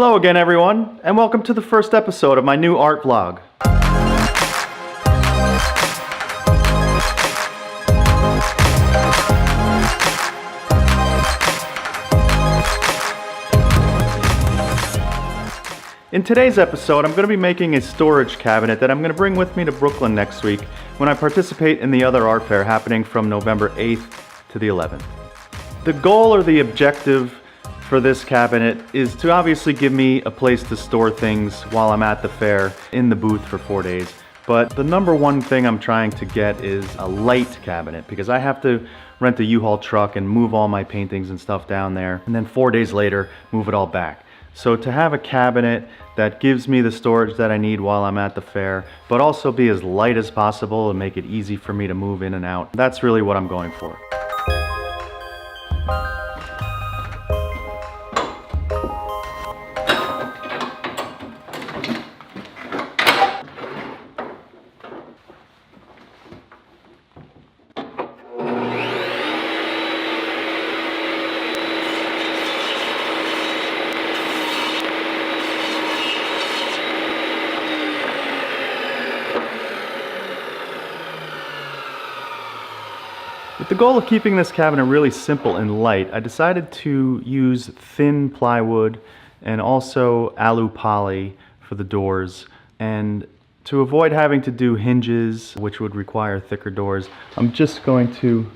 Hello again everyone, and welcome to the first episode of my new art vlog. In today's episode, I'm going to be making a storage cabinet that I'm going to bring with me to Brooklyn next week when I participate in the other art fair happening from November 8th to the 11th. The goal or the objective for this cabinet is to obviously give me a place to store things while I'm at the fair in the booth for 4 days. But the number one thing I'm trying to get is a light cabinet because I have to rent a U-Haul truck and move all my paintings and stuff down there and then 4 days later move it all back. So to have a cabinet that gives me the storage that I need while I'm at the fair, but also be as light as possible and make it easy for me to move in and out, that's really what I'm going for. With the goal of keeping this cabinet really simple and light, I decided to use thin plywood and also alu poly for the doors. And to avoid having to do hinges, which would require thicker doors, I'm just going to...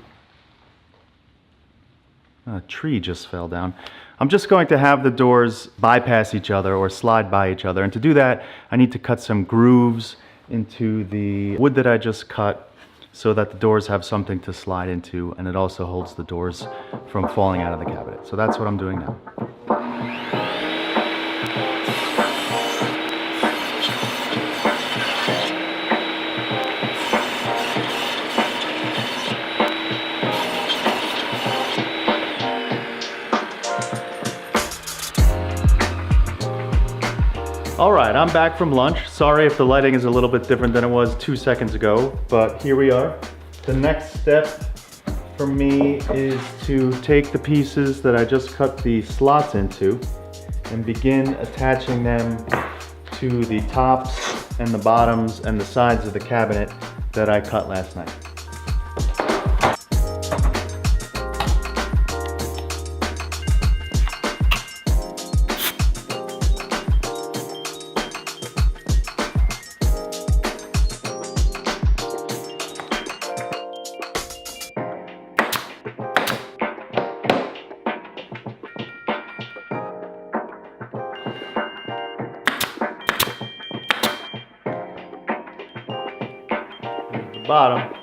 A tree just fell down. I'm just going to have the doors bypass each other or slide by each other. And to do that, I need to cut some grooves into the wood that I just cut, so that the doors have something to slide into, and it also holds the doors from falling out of the cabinet. So that's what I'm doing now. Alright, I'm back from lunch. Sorry if the lighting is a little bit different than it was 2 seconds ago, but here we are. The next step for me is to take the pieces that I just cut the slots into and begin attaching them to the tops and the bottoms and the sides of the cabinet that I cut last night. Bottom.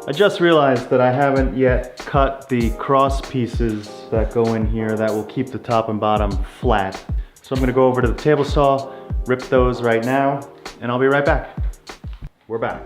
I just realized that I haven't yet cut the cross pieces that go in here that will keep the top and bottom flat. So I'm going to go over to the table saw, rip those right now, and I'll be right back. We're back.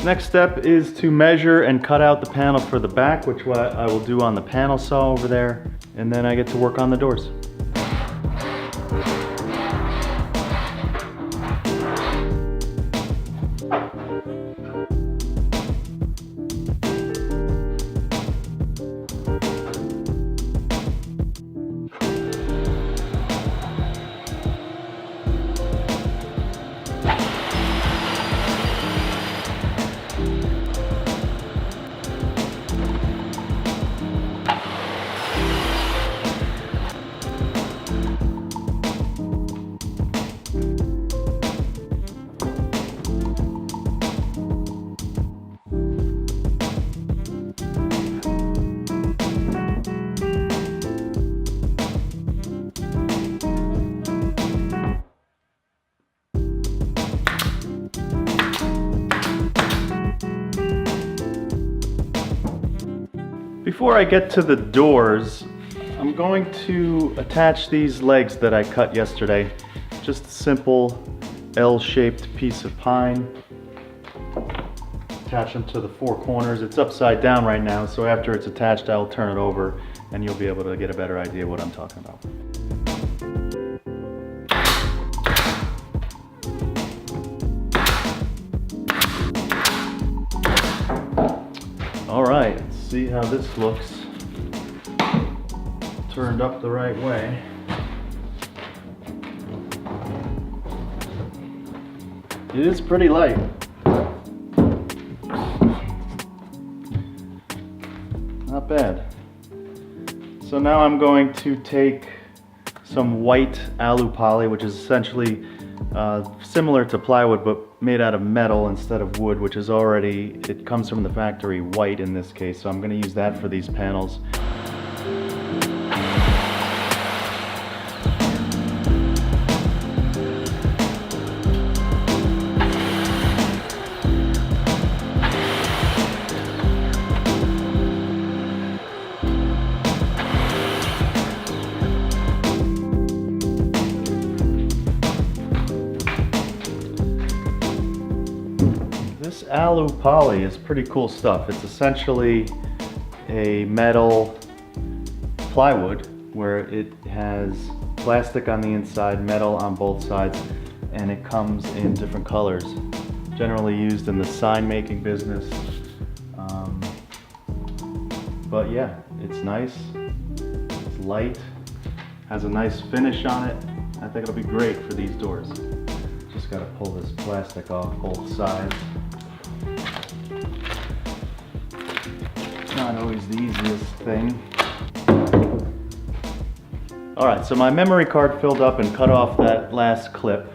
Next step is to measure and cut out the panel for the back, which I will do on the panel saw over there, and then I get to work on the doors. Before I get to the doors, I'm going to attach these legs that I cut yesterday. Just a simple L-shaped piece of pine. Attach them to the four corners. It's upside down right now, so after it's attached, I'll turn it over and you'll be able to get a better idea of what I'm talking about. All right, let's see how this looks. Turned up the right way. It is pretty light. Not bad. So now I'm going to take some white alu poly, which is essentially similar to plywood but made out of metal instead of wood, which is already, it comes from the factory white in this case, so I'm going to use that for these panels. This alu poly is pretty cool stuff. It's essentially a metal plywood where it has plastic on the inside, metal on both sides, and it comes in different colors. Generally used in the sign making business. But yeah, it's nice, it's light, has a nice finish on it. I think it'll be great for these doors. Just gotta pull this plastic off both sides. Not always the easiest thing. Alright, so my memory card filled up and cut off that last clip.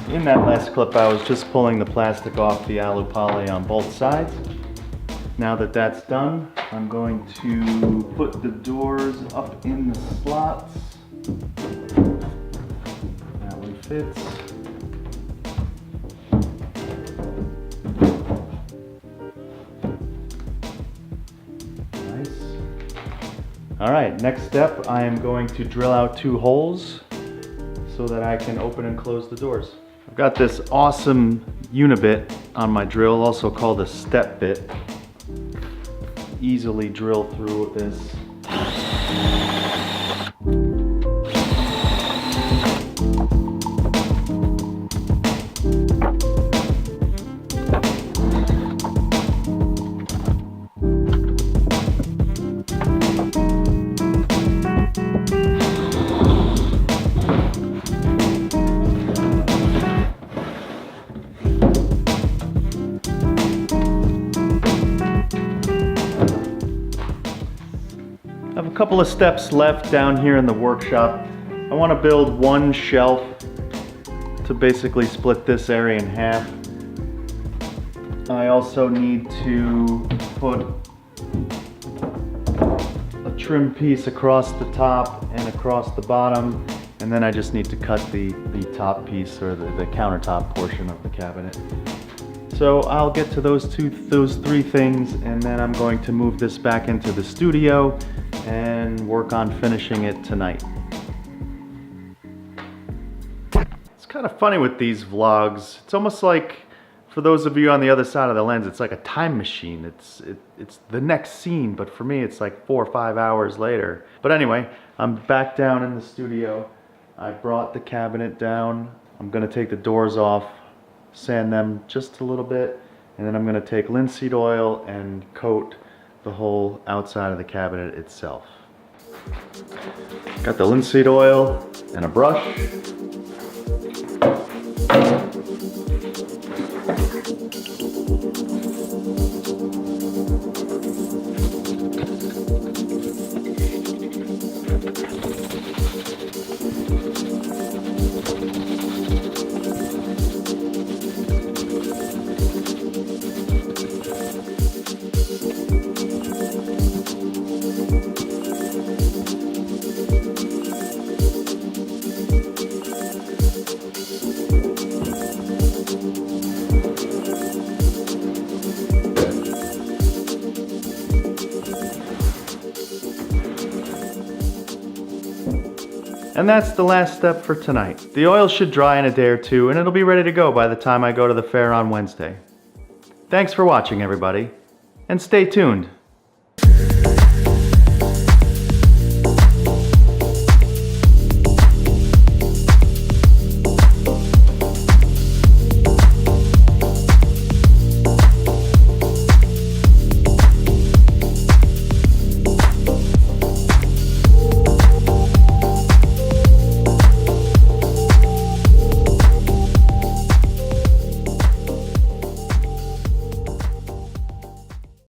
In that last clip I was just pulling the plastic off the alu poly on both sides. Now that that's done, I'm going to put the doors up in the slots. That one fits. All right, next step, I am going to drill out 2 holes so that I can open and close the doors. I've got this awesome unibit on my drill, also called a step bit. Easily drill through this. I have a couple of steps left down here in the workshop. I want to build one shelf to basically split this area in half. I also need to put a trim piece across the top and across the bottom, and then I just need to cut the top piece or the countertop portion of the cabinet. So I'll get to those 3 things, and then I'm going to move this back into the studio and work on finishing it tonight. It's kind of funny with these vlogs. It's almost like, for those of you on the other side of the lens, it's like a time machine. It's the next scene, but for me it's like 4 or 5 hours later. But anyway, I'm back down in the studio. I brought the cabinet down. I'm gonna take the doors off, sand them just a little bit, and then I'm gonna take linseed oil and coat the whole outside of the cabinet itself. Got the linseed oil and a brush. And that's the last step for tonight. The oil should dry in a day or two, and it'll be ready to go by the time I go to the fair on Wednesday. Thanks for watching, everybody, and stay tuned.